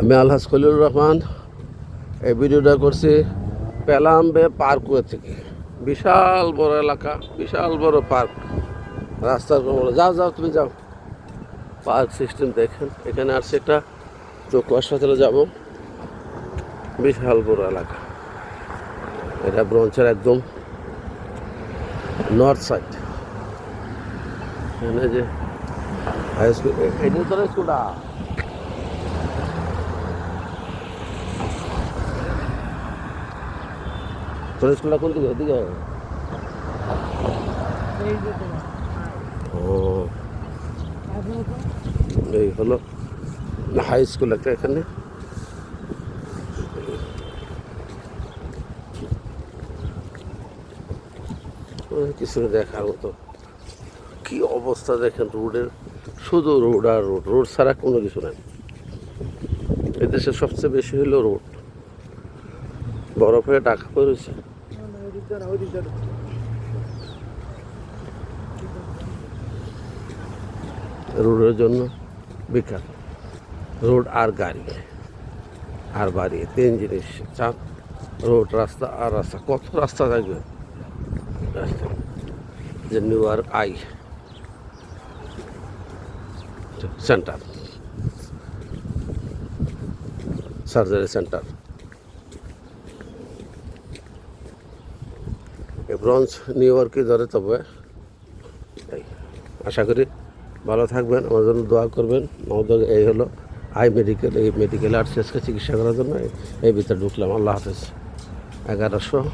আমি আলহাজ খলিলুর রহমান। এই ভিডিওটা করছি পেলাম্বে পার্কওয়ে থেকে। বিশাল বড় এলাকা, বিশাল বড় পার্ক। রাস্তার কোনো যাও যাও তুমি যাও। পার্ক সিস্টেম দেখেন, এখানে আসছে একটা চক্ষু হাসপাতালে যাব। বিশাল বড় এলাকা। এটা ব্রঞ্চের একদম নর্থ সাইড। এখানে যে হাই স্কুল, এটা তো স্কুলটা। তোর স্কুলটা কোন দিকে? এদিকে। ও, এই হলো হাই স্কুল একটা এখানে। কিছু দেখার মতো কি অবস্থা দেখেন রোডের, শুধু রোড আর রোড, রোড ছাড়া কোনো কিছু নাই। এদেশে সবচেয়ে বেশি হলো রোড। বরফে ঢাকা পড়েছে। রোডের জন্য বিখ্যাত। রোড আর গাড়ি আর বাড়ি, তিন জিনিস। চাপ রোড, রাস্তা আর রাস্তা। কত রাস্তা থাকবে? রাস্তা যে new York I centre, surgery centre. এই ব্রঞ্চ নিউ ইয়র্কে ধরে। তবে এই আশা করি ভালো থাকবেন, আমার জন্য দোয়া করবেন। আমাদের এই হলো আই মেডিকেল। এই মেডিকেলে আসছি আজকে চিকিৎসা করার জন্য। এই ভিতরে ঢুকলাম। আল্লাহ হাফেজ। 1101।